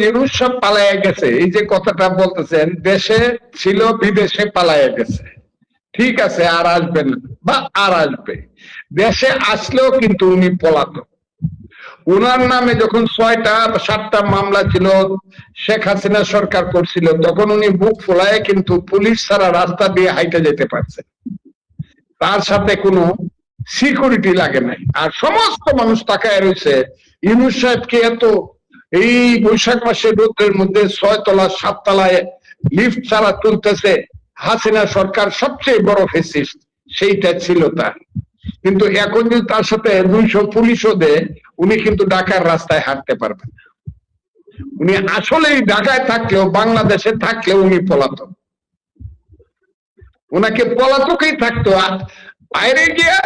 ইউনুস সব পালাইয়া গেছে, এই যে কথাটা বলতেছেন, দেশে ছিল বিদেশে পালাইয়া গেছে, ঠিক আছে, আর আসবেন বা আর আসবে, দেশে আসলেও কিন্তু উনি পলাতক। উনার নামে যখন 6টা 7টা মামলা ছিল, শেখ হাসিনা সরকার করছিল, তখন উনি বুক ফোলায় কিন্তু পুলিশ ছাড়া রাস্তা দিয়ে হাইটে যেতে পারছে, তার সাথে কোনো সিকিউরিটি লাগে নাই। আর সমস্ত মানুষ তাকায় রয়েছে ইউনুস সাহেবকে এত এই বৈশাখ মাসের রোদের মধ্যে 6 তলা 7 তলায় লিফট ছাড়া তুলতেছে হাসিনা সরকার, সবচেয়ে বড় ফেসিস্ট সেইটা ছিল তার। কিন্তু এখন যদি তার সাথে 200 পুলিশও দেয়, উনি কিন্তু ঢাকার রাস্তায় হাঁটতে পারবেন না। উনি আসলেই ঢাকায় থাকলেও, বাংলাদেশে থাকলেও উনি পলাতক, ওনাকে পলাতকই থাকতো। বাইরে গিয়ে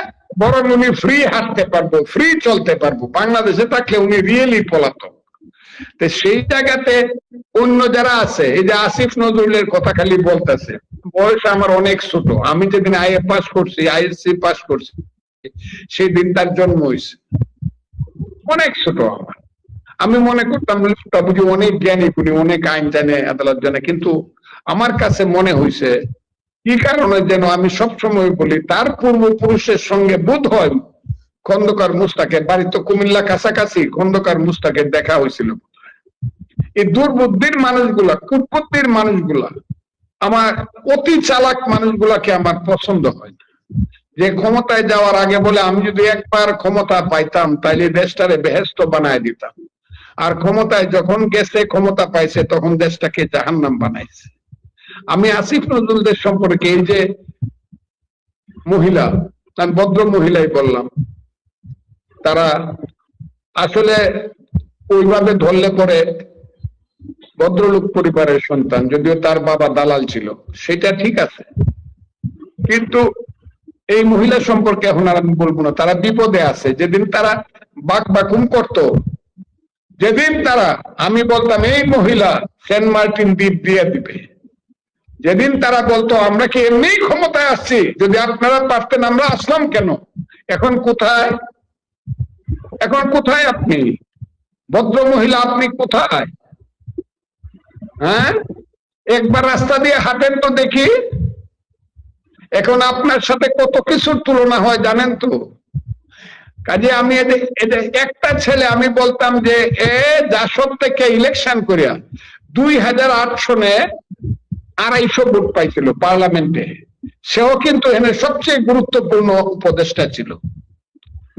বরং উনি ফ্রি হাঁটতে পারবো, ফ্রি চলতে পারবো, বাংলাদেশে থাকলে উনি রিয়েলি পলাতক। তো সেই জায়গাতে অন্য যারা আছে, এই যে আসিফ নজরুলের কথা খালি বলতেছে, বয়স আমার অনেক ছোট, আমি যেদিন আইএ পাস করছি, আইএসসি পাস করছি, সেই দিন তার জন্ম হয়েছে, অনেক ছোট আমার। আমি মনে করতাম বুঝি অনেক জ্ঞানী, উনি অনেক আইন জানে, আদালত জানে, কিন্তু আমার কাছে মনে হয়েছে কি কারণে যেন আমি সবসময় বলি, তার পূর্বপুরুষের সঙ্গে বোধ হয় খন্দকার মুস্তাকের বাড়ি তো কুমিল্লা কাছাকাছি, খন্দকার মুস্তাকের দেখা হয়েছিল। এই দুর্বুদ্ধির মানুষগুলা, কুটবুদ্ধির মানুষগুলা, আমার অতি চালাক মানুষগুলাকে আমার পছন্দ হয় না। যে ক্ষমতায় যাওয়ার আগে বলে আমি যদি একবার ক্ষমতা পাইতাম তাইলে দেশটারে বেহেশত বানায় দিতাম, আর ক্ষমতায় যখন গেছে, ক্ষমতা পাইছে, তখন দেশটাকে জাহান্নাম বানাইছে। আমি আসিফ নজরুলদের সম্পর্কে, এই যে মহিলা, আমি ভদ্র মহিলাই বললাম, তারা আসলে ওইভাবে ধরলে পরে ভদ্রলোক পরিবারের সন্তান, যদিও তার বাবা দালাল ছিল, সেটা ঠিক আছে, কিন্তু এই মহিলা সম্পর্কে এখন আর আমি বলবো না। তারা বিপদে আছে। যেদিন তারা বাকবাকুম করতো, যেদিন তারা, আমি বলতাম এই মহিলা সেন্ট মার্টিন দ্বীপ দিয়ে দিবে, যেদিন তারা বলতো আমরা কি এমনি ক্ষমতায় আসছি, যদি আপনারা পারতেন আমরা আসলাম কেন, এখন কোথায়, এখন কোথায় আপনি ভদ্র মহিলা, আপনি কোথায়? হ্যাঁ, একবার রাস্তা দিয়ে হাঁটেন তো দেখি, এখন আপনার সাথে কত কিছুর তুলনা হয় জানেন তো। কাজে আমি একটা ছেলে, আমি বলতাম যে জাসদ থেকে ইলেকশন করিয়া 2008 সনে 250 ভোট পাইছিল পার্লামেন্টে, সেও কিন্তু এখানে সবচেয়ে গুরুত্বপূর্ণ উপদেষ্টা ছিল,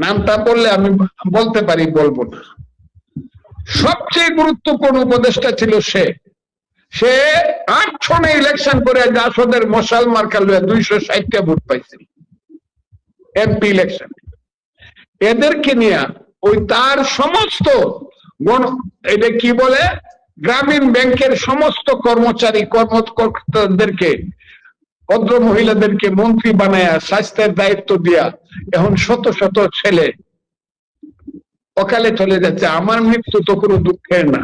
নামটা বললে আমি বলতে পারি, বলবো না, সবচেয়ে গুরুত্বপূর্ণ উপদেষ্টা ছিল সে। সে 8 সনে ইলেকশন করে জাসদের মশাল মার্কা লইয়া 260টা ভোট পাইছিল এমপি ইলেকশন। এদেরকে নিয়ে ওই তার সমস্ত এটা কি বলে, গ্রামীণ ব্যাংকের সমস্ত কর্মচারী কর্মকর্তাদেরকে, ভদ্র মহিলাদেরকে মন্ত্রী বানায়া স্বাস্থ্যের দায়িত্ব দিয়া এখন শত শত ছেলে অকালে চলে যাচ্ছে। আমার মৃত্যু তো কোনো দুঃখের না,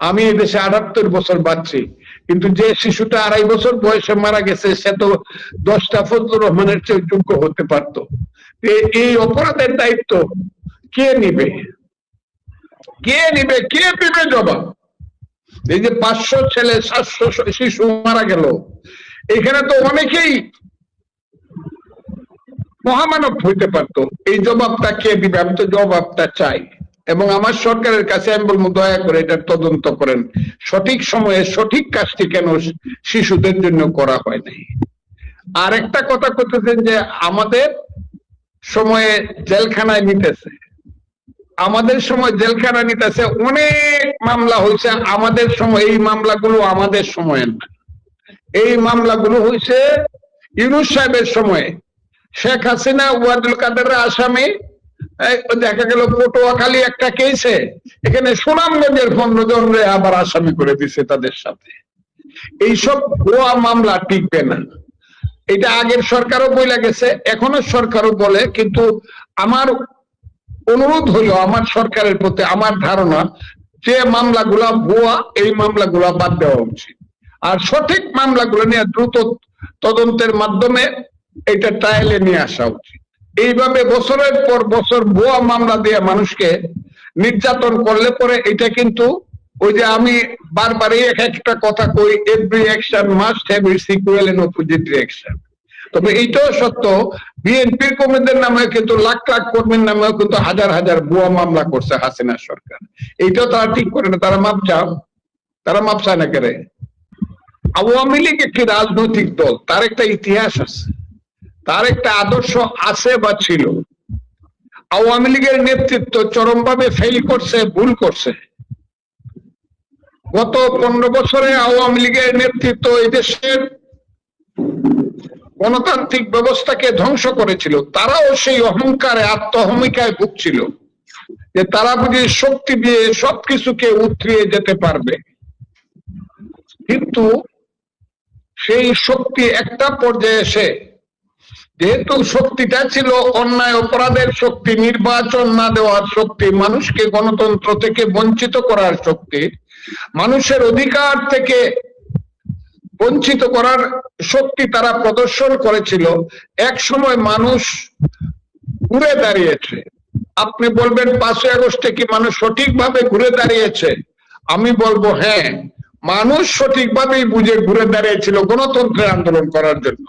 আমি এই দেশে 78 বছর বাঁচছি, কিন্তু যে শিশুটা 2.5 বছর বয়সে মারা গেছে, সে তো 10টা ফজলুর রহমানের চেয়ে যোগ্য হতে পারতো। এই অপরাধের দায়িত্ব কে নিবে, কে নিবে, কে দিবে জবাব? এই যে 500 ছেলে 700 শিশু মারা গেল, এখানে তো অনেকেই মহামানব হইতে পারতো, এই জবাবটা কে দিবে? আমি তো জবাবটা চাই, এবং আমার সরকারের কাছে আমি বলবো দয়া করে এটা তদন্ত করেন, সঠিক সময়ে সঠিক কাজটি কেন শিশুদের জন্য করা হয় নাই। আর একটা কথা করতেছেন যে আমাদের সময়ে জেলখানায় নিতেছে, আমাদের সময় জেলখানা নিতেছে, অনেক মামলা হয়েছে আমাদের সময়, এই মামলাগুলো আমাদের সময়ের না, এই মামলাগুলো হয়েছে ইউনুস সাহেবের সময়ে। শেখ হাসিনা ওয়াদুল কাদের আসামি, দেখা গেল পটুয়াখালী একটা কেসে এখানে সুনামগঞ্জের 15 জনরে আবার আসামি করে দিছে তাদের সাথে। এইসব ভুয়া মামলা টিকবে না, এটা আগের সরকারও বইলা গেছে, এখনো সরকারও বলে, কিন্তু আমার অনুরোধ হলো আমার সরকারের প্রতি, আমার ধারণা যে মামলাগুলা ভুয়া, এই মামলাগুলা বাদ দেওয়া উচিত, আর সঠিক মামলাগুলো নিয়ে দ্রুত তদন্তের মাধ্যমে এটা ট্রায়ালে নিয়ে আসা উচিত। এইভাবে বছরের পর বছর ভুয়া মামলা দিয়ে মানুষকে নির্যাতন করলে পরে এটা কিন্তু ওই যে আমি বারবার এক একটা কথা কই, every action must have its equal and opposite reaction. তবে এইটাও সত্য, বিএনপির কর্মীদের নামে কিন্তু লাখ লাখ কর্মীর নামেও কিন্তু হাজার হাজার ভুয়া মামলা করছে হাসিনা সরকার। এইটাও তারা ঠিক করে না, তারা মাপ চাও, তারা মাপ চায় না করে। আওয়ামী লীগ একটি রাজনৈতিক দল, তার একটা ইতিহাস আছে, তার একটা আদর্শ আছে বা ছিল। আওয়ামী লীগের নেতৃত্ব চরমভাবে ফেল করছে, ভুল করছে। গত 15 বছরে আওয়ামী লীগের নেতৃত্ব এই দেশের গণতান্ত্রিক ব্যবস্থাকে ধ্বংস করেছিল। তারাও সেই অহংকারে, আত্মহমিকায় ভুগছিল যে তারা বুঝি শক্তি দিয়ে সবকিছুকে উতরিয়ে যেতে পারবে। কিন্তু সেই শক্তি একটা পর্যায়ে এসে, যেহেতু শক্তিটা ছিল অন্যায় অপরাধের শক্তি, নির্বাচন না দেওয়ার শক্তি, মানুষকে গণতন্ত্র থেকে বঞ্চিত করার শক্তি, মানুষের অধিকার থেকে বঞ্চিত করার শক্তি তারা প্রদর্শন করেছিল। এক সময় মানুষ ঘুরে দাঁড়িয়েছে। আপনি বলবেন 5ই আগস্টে কি মানুষ সঠিকভাবে ঘুরে দাঁড়িয়েছে? আমি বলবো হ্যাঁ, মানুষ সঠিকভাবেই বুঝে ঘুরে দাঁড়িয়েছিল গণতন্ত্রের আন্দোলন করার জন্য,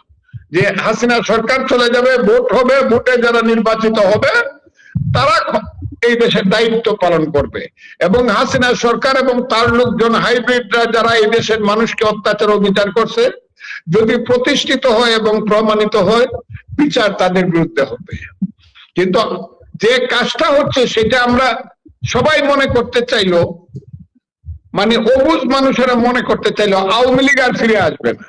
যে হাসিনা সরকার চলে যাবে, ভোট হবে, ভোটে যারা নির্বাচিত হবে তারা এই দেশের দায়িত্ব পালন করবে, এবং হাসিনা সরকার এবং তার লোকজন হাইব্রিডরা যারা এই দেশের মানুষকে অত্যাচার অবিচার করছে, যদি প্রতিষ্ঠিত হয় এবং প্রমাণিত হয়, বিচার তাদের বিরুদ্ধে হবে। কিন্তু যে কাজটা হচ্ছে সেটা আমরা সবাই মনে করতে চাইলো, মানে অবুঝ মানুষেরা মনে করতে চাইলো আওয়ামী লীগ আর ফিরে আসবে না।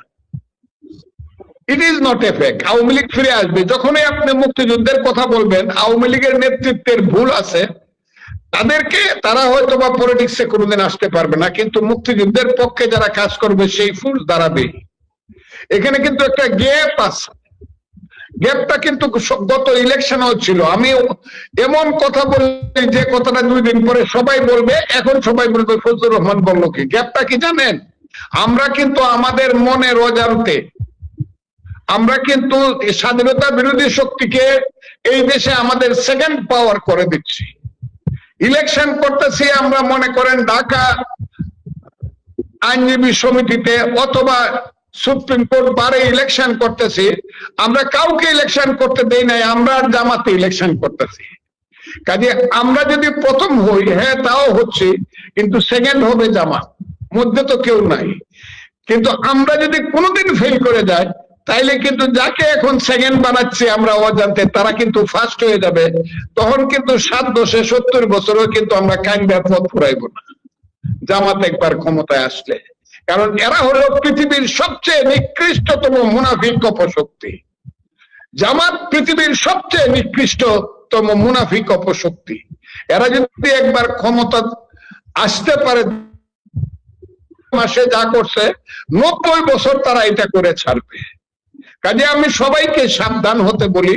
It is not a fact, Awami League ফিরে আসবে। যখনই আপনি মুক্তিযুদ্ধের কথা বলবেন, আওয়ামী লীগের নেতৃত্বের ভুল আছে, তাদেরকে, তারা হয়তো বা পলিটিক্সে কোনোদিন আসতে পারবে না, কিন্তু মুক্তিযুদ্ধের পক্ষে যারা কাজ করবে সেই ফুল দাঁড়াবে। এখানে কিন্তু একটা গ্যাপ আছে, গ্যাপটা কিন্তু গত ইলেকশনও ছিল। আমি এমন কথা বলি যে কথাটা 2 দিন পরে সবাই বলবে, এখন সবাই বলবে ফজলুর রহমান বললো কি। গ্যাপটা কি জানেন? আমরা কিন্তু আমাদের মনের অজান্তে আমরা কিন্তু স্বাধীনতা বিরোধী শক্তিকে এই দেশে আমাদের সেকেন্ড পাওয়ার করে দিচ্ছি। ইলেকশন করতেছি আমরা, মনে করেন ঢাকা আইনজীবী সমিতিতে অথবা সুপ্রিম কোর্ট বারে ইলেকশন করতেছি, আমরা কাউকে ইলেকশন করতে দেই নাই, আমরা জামাতে ইলেকশন করতেছি। কাজে আমরা যদি প্রথম হই, হ্যাঁ তাও হচ্ছে, কিন্তু সেকেন্ড হবে জামাত, মধ্যে তো কেউ নাই। কিন্তু আমরা যদি কোনোদিন ফেল করে যাই, তাইলে কিন্তু যাকে এখন সেকেন্ড বানাচ্ছি আমরা অজান্তে, তারা কিন্তু ফার্স্ট হয়ে যাবে। তখন কিন্তু 7 দশে 70 বছরও কিন্তু আমরা কাইন্ডার পথ ফুরাইব না জামাত একবার ক্ষমতায় আসলে। কারণ এরা হলো পৃথিবীর সবচেয়ে নিকৃষ্টতম মুনাফিক অপশক্তি। জামাত পৃথিবীর সবচেয়ে নিকৃষ্টতম মুনাফিক অপশক্তি। এরা যদি একবার ক্ষমতা আসতে পারে, মাসে যা করছে 90 বছর তারা এটা করে ছাড়বে। কাজে আমি সবাইকে সাবধান হতে বলি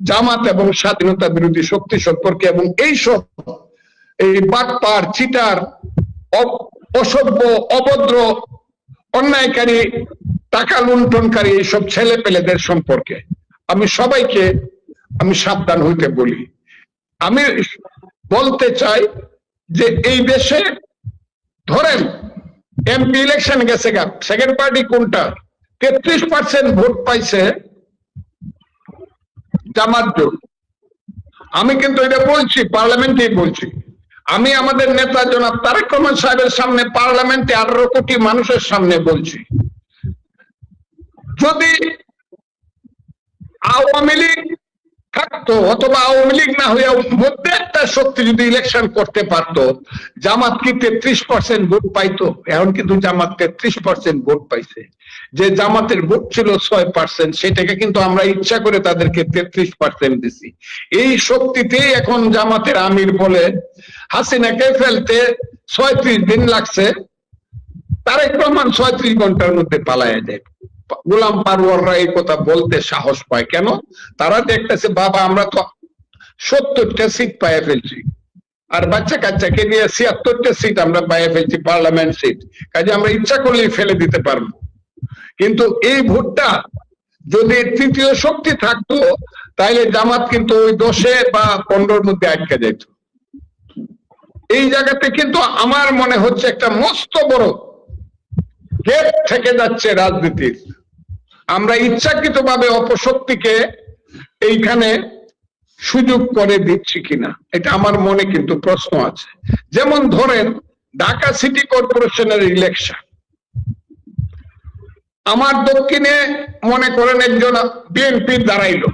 জামাত এবং স্বাধীনতা বিরোধী শক্তি সম্পর্কে, এবং এইসব এই বাটপার, চিটার, অসভ্য, অভদ্র, অন্যায়কারী, টাকা লুণ্ঠনকারী এইসব ছেলে পেলেদের সম্পর্কে আমি সবাইকে সাবধান হইতে বলি। আমি বলতে চাই যে এই দেশে ধরেন এমপি ইলেকশন গেছে গা, সেকেন্ড পার্টি কোনটা? 33% ভোট পাইছে জামাত জোট। আমি কিন্তু এটা বলছি, পার্লামেন্টেই বলছি। আমি আমাদের নেতা জনাব তারেক রহমান সাহেবের সামনে, পার্লামেন্টে 18 কোটি মানুষের সামনে বলছি, যদি আওয়ামী লীগ থাকতো অথবা আওয়ামী লীগ না হইয়া মধ্যে একটা শক্তি যদি ইলেকশন করতে পারতো, জামাত কি 33% ভোট পাইতো? এখন কিন্তু জামাত 33% ভোট পাইছে। যে জামাতের ভোট ছিল 6%, সেটাকে কিন্তু আমরা ইচ্ছা করে তাদেরকে 33% দিছি। এই শক্তিতেই এখন জামাতের আমির বলে হাসিনাকে ফেলতে 36 দিন লাগছে, তারেক রহমান 36 ঘন্টার মধ্যে পালায়া যায়। গোলাম পারওয়াররা এই কথা বলতে সাহস পায় কেন? তারা দেখতেছে বাবা আমরা তো 70টা সিট পাইয়া ফেলছি, আর বাচ্চা কাচ্চাকে নিয়ে 76টা সিট আমরা পাইয়া ফেলছি, পার্লামেন্ট সিট। কাজে আমরা ইচ্ছা করলেই ফেলে দিতে পারবো। কিন্তু এই ভোটটা যদি তৃতীয় শক্তি থাকতো, তাইলে জামাত কিন্তু ওই 10 বা 15-র মধ্যে আটকে যেত। এই জায়গাতে কিন্তু আমার মনে হচ্ছে একটা মস্ত বড় গেপ থেকে যাচ্ছে রাজনীতির। আমরা ইচ্ছাকৃতভাবে অপশক্তিকে এইখানে সুযোগ করে দিচ্ছি কিনা, এটা আমার মনে কিন্তু প্রশ্ন আছে। যেমন ধরেন ঢাকা সিটি কর্পোরেশনের ইলেকশন, আমার দক্ষিণে মনে করেন একজন বিএনপি দাঁড়াইলো,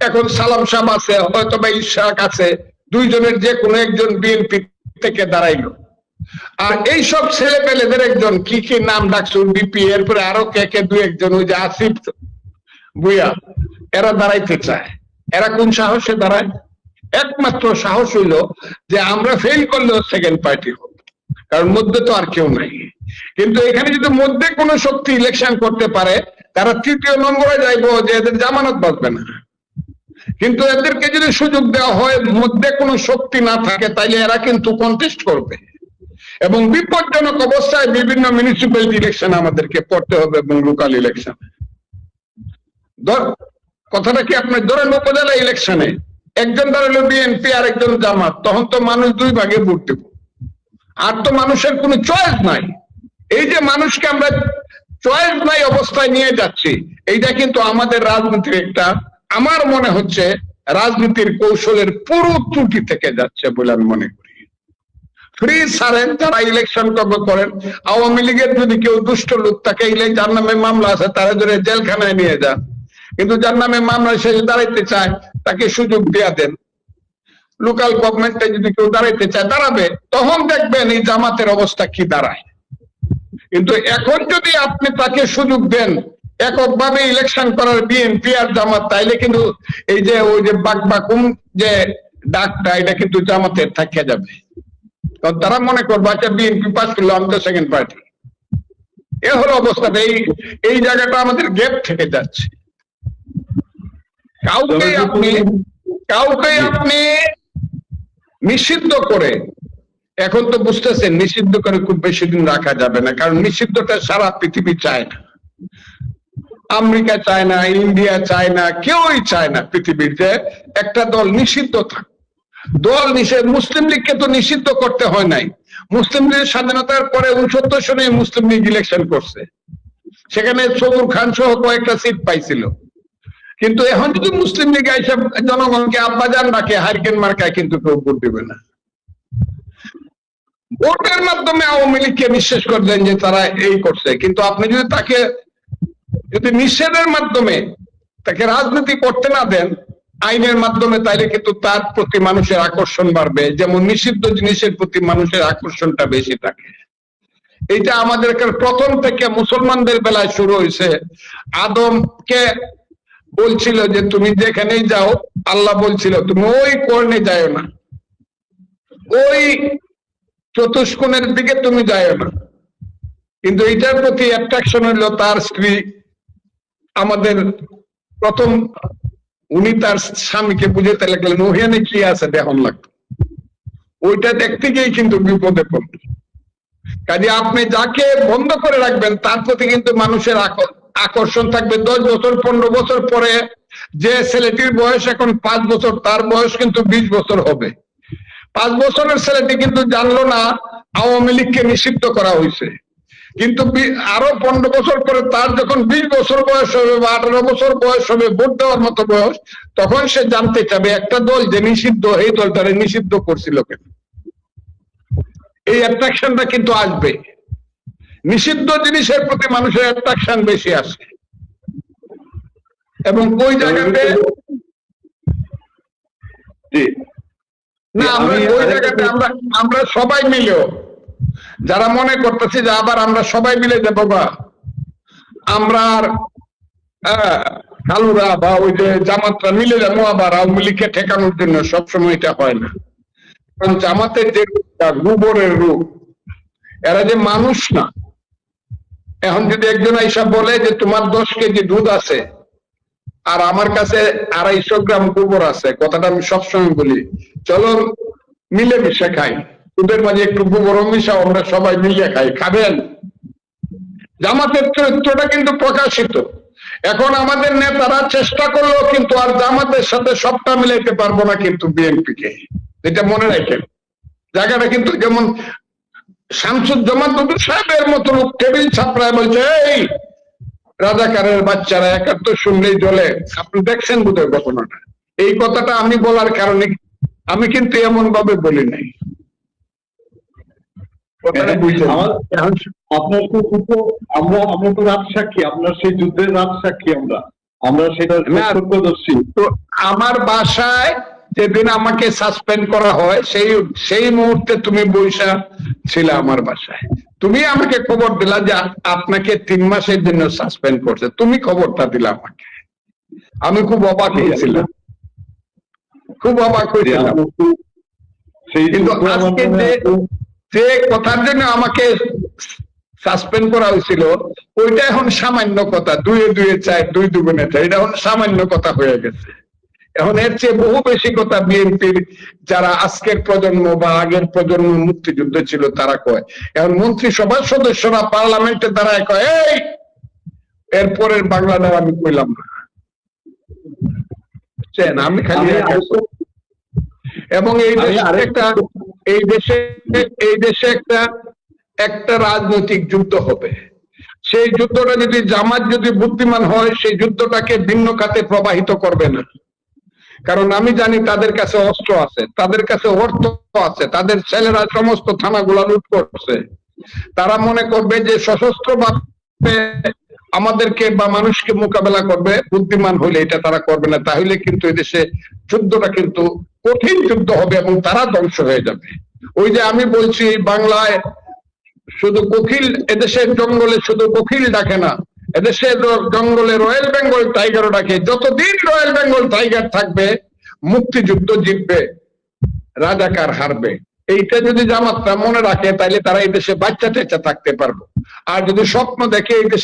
এখন সালাম সাহেব আছে, হয়তো বা ইশাক আছে, দুইজনের যে কোনো একজন বিএনপি থেকে দাঁড়াইলো। আর এইসব ছেলে পেলেদের একজন কি কি নাম ডাকছে বিপি, এরপরে আরো কে কে দু একজন, ওই যে আসিফ বুয়া, এরা দাঁড়াইতে চায়। এরা কোন সাহসে দাঁড়ায়? একমাত্র সাহস হইল যে আমরা ফেল করলেও সেকেন্ড পার্টি হোক, কারণ মধ্যে তো আর কেউ নাই। কিন্তু এখানে যদি মধ্যে কোনো শক্তি ইলেকশন করতে পারে, তারা তৃতীয় নম্বরে যাইবো যে এদের জামানত বাঁচবে না। কিন্তু এদেরকে যদি সুযোগ দেওয়া হয়, মধ্যে কোনো শক্তি না থাকে, তাইলে এরা কিন্তু কন্টেস্ট করবে এবং বিপজ্জনক অবস্থায় বিভিন্ন মিউনিসিপ্যালিটি ইলেকশন আমাদেরকে পড়তে হবে এবং লোকাল ইলেকশন। কথাটা কি আপনার ধরেন উপজেলা ইলেকশনে একজন দাঁড়ালো বিএনপি আর একজন জামাত, তখন তো মানুষ দুই ভাগে ভোট দেব, আর তো মানুষের কোনো চয়েস নাই। এই যে মানুষকে আমরা চয়েস নাই অবস্থায় নিয়ে যাচ্ছি, এইটা কিন্তু আমাদের রাজনীতির একটা, আমার মনে হচ্ছে রাজনীতির কৌশলের পুরো ত্রুটি থেকে যাচ্ছে বলে আমি মনে করি। ফ্রি ছাড়েন, যারা ইলেকশন করেন, আওয়ামী লীগের যদি কেউ দুষ্ট লোক থাকে, যার নামে মামলা আছে তারা ধরে জেলখানায় নিয়ে যান, কিন্তু যার নামে মামলা সে দাঁড়াইতে চায় তাকে সুযোগ দেয়া দেন। লোকাল গভর্নমেন্টে যদি কেউ দাঁড়াইতে চায় দাঁড়াবে, তখন দেখবেন এই জামাতের অবস্থা কি দাঁড়ায়। কিন্তু এখন যদি আপনি তাকে সুযোগ দেন এককভাবে ইলেকশন করার বিএনপি আর জামাত, তাইলে কিন্তু এই যে ওই যে বাকবাকুম যে ডাকটা, এটা কিন্তু জামাতের থাকিয়া যাবে। কারণ তারা মনে করবে আচ্ছা বিএনপি পাস করলো, আমি তো সেকেন্ড পার্টি। এ হলো অবস্থাটা। এই জায়গাটা আমাদের গ্যাপ থেকে যাচ্ছে। কাউকে আপনি নিষিদ্ধ করে, এখন তো বুঝতেছেন নিষিদ্ধ করে খুব বেশি দিন রাখা যাবে না, কারণ নিষিদ্ধটা সারা পৃথিবী চায় না। আমেরিকা চায় না, ইন্ডিয়া চায় না, কেউই চায় না পৃথিবীর যে একটা দল নিষিদ্ধ থাক। দল নিষেধ, মুসলিম লীগকে তো নিষিদ্ধ করতে হয় নাই। মুসলিম লীগের স্বাধীনতার পরে 69 সনে মুসলিম লীগ ইলেকশন করছে, সেখানে সবুর খান সহ কয়েকটা সিট পাইছিল। কিন্তু এখন যদি মুসলিম লীগ এইসব জনগণকে আব্বাজান রাখে, হারিকেন মার্কায় কিন্তু কেউ ভোট দেবে না। ভোটের মাধ্যমে আওয়ামী লীগকে বিশ্বাস করলেন যে তারা এই করছে, কিন্তু আপনি যদি তাকে যদি নিষেধের মাধ্যমে তাকে রাজনীতি করতে না দেন আইনের মাধ্যমে, তাইলে কিন্তু তার প্রতি মানুষের আকর্ষণ বাড়বে। যেমন নিষিদ্ধ জিনিসের প্রতি মানুষের আকর্ষণটা বেশি থাকে। এইটা আমাদের প্রথম থেকে মুসলমানদের বেলায় শুরু হয়েছে। আদমকে বলছিল যে তুমি যেখানেই যাও, আল্লাহ বলছিল তুমি ওই কর্ণে যাও না, ওই চতুষ্কোণের দিকে তুমি যাও না। কিন্তু এটার প্রতি অ্যাট্রাকশন হলো তার স্ত্রী। আমাদের প্রথম উনি তার স্বামীকে বুঝাতে লাগলেন ওখানে কি আছে দেখুন লাগতো, ওইটা দেখতে গিয়ে কিন্তু বিপদে পড়ল। কাজে আপনি যাকে বন্ধ করে রাখবেন তার প্রতি কিন্তু মানুষের আকর্ষণ থাকবে। 10 বছর 15 বছর পরে যে ছেলেটির বয়স এখন 5 বছর, তার বয়স কিন্তু 20 বছর হবে। 5 বছরের ছেলেটি কিন্তু জানলো না আওয়ামী লীগকে নিষিদ্ধ করা হয়েছে, কিন্তু আরো 15 বছর পরে তার যখন 20 বছর বয়স হবে বা 18 বছর বয়স হবে, ভোট দেওয়ার মতো বয়স, তখন সে জানতে চাবে একটা দল যে নিষিদ্ধ, এই দলটারে নিষিদ্ধ করছিল কেন। এই অ্যাট্রাকশনটা কিন্তু আসবে। নিষিদ্ধ জিনিসের প্রতি মানুষের অ্যাট্রাকশন বেশি আসে। এবং ওই জায়গাতে না, আমরা ওই জায়গাতে আমরা সবাই মিলেও যারা মনে করতেছি যে আবার আমরা সবাই মিলে যে বাবা আমরা কালুরা বা ওই যে জামাতরা মিলে যাবো আবার আওয়ামী লীগকে ঠেকানোর জন্য, সবসময় এটা হয় না। কারণ জামাতের যে গোবরের রূপ, এরা যে মানুষ না। এখন যদি একজন আইসা বলে যে তোমার 10 কেজি দুধ আছে আর আমার কাছে 250 গ্রাম গোবর আছে, কথাটা আমি সবসময় বলি চলো মিলেমিশে খাই, দুধের মাঝে একটু গোবর মিশাও, আমরা সবাই মিলে খাই, খাবেন? জামাতের চরিত্রটা কিন্তু প্রকাশিত। এখন আমাদের নেতারা চেষ্টা করলেও কিন্তু আর জামাতের সাথে সবটা মিলাইতে পারবো না কিন্তু বিএনপি কে, এটা মনে রাখেন। জায়গাটা কিন্তু যেমন শামসুজ্জামান নূর সাহেবের মতো লোক টেবিল ছাপড়ায় বলছে এই রাজাকারের বাচ্চারা ৭১ শুনলেই জ্বলে। আপনি দেখছেন বোধহয় ঘটনাটা। এই কথাটা আমি বলার কারণে আমি কিন্তু এমন ভাবে বলি নাই। আপনার তো আমরা তো রাত সাক্ষী, আপনার সেই যুদ্ধের রাত সাক্ষী, আমরা সেটা প্রত্যক্ষদর্শী। তো আমার বাসায় যেদিন আমাকে সাসপেন্ড করা হয় সেই মুহূর্তে তুমি বৈশা ছিলে আমার বাসায়। তুমি আমাকে খবর দিলা যে আপনাকে 3 মাসের জন্য সাসপেন্ড করছে, তুমি খবরটা দিলা আমাকে। আমি খুব অবাক হয়েছিলাম, খুব অবাক হয়েছিলাম। কিন্তু আজকে যে কথার জন্য আমাকে সাসপেন্ড করা হয়েছিল ওইটা এখন সামান্য কথা, 2 এ 2 4, 2 দুগুণে 4, এটা এখন সামান্য কথা হয়ে গেছে। এখন এর চেয়ে বহু বেশি কথা বিএনপির যারা আজকের প্রজন্ম বা আগের প্রজন্ম মুক্তিযুদ্ধ ছিল তারা কয়। এখন মন্ত্রিসভার সদস্যরা পার্লামেন্টে দাঁড়ায় কয় এই এরপরের বাংলাদেশ আমি কইলাম না, আমি খালি এবং এই দেশে একটা রাজনৈতিক যুদ্ধ হবে। সেই যুদ্ধটা যদি জামাত যদি বুদ্ধিমান হয় সেই যুদ্ধটাকে ভিন্ন খাতে প্রবাহিত করবে না। কারণ আমি জানি তাদের কাছে অস্ত্র আছে, তাদের কাছে অর্থ আছে, তাদের ছেলেরা সমস্ত থানাগুলা লুট করছে। তারা মনে করবে যে সশস্ত্র ভাবে আমাদেরকে বা মানুষকে মোকাবেলা করবে, বুদ্ধিমান হইলে এটা তারা করবে না। তাহলে কিন্তু এদেশে যুদ্ধটা কিন্তু কঠিন যুদ্ধ হবে এবং তারা ধ্বংস হয়ে যাবে। ওই যে আমি বলছি বাংলায় শুধু কোকিল, এদেশের জঙ্গলে শুধু কোকিল ডাকে না, এদেশের জঙ্গলে রয়্যাল বেঙ্গল টাইগারও ডাকে। যতদিন রয়্যাল বেঙ্গল টাইগার থাকবে মুক্তিযুদ্ধ জিতবে, রাজাকার হারবে। এইটা যদি জামাতরা মনে রাখে তাহলে তারা এই দেশে বাচ্চা টেচ্চা থাকতে পারবো। আর যদি স্বপ্ন দেখে এই দেশে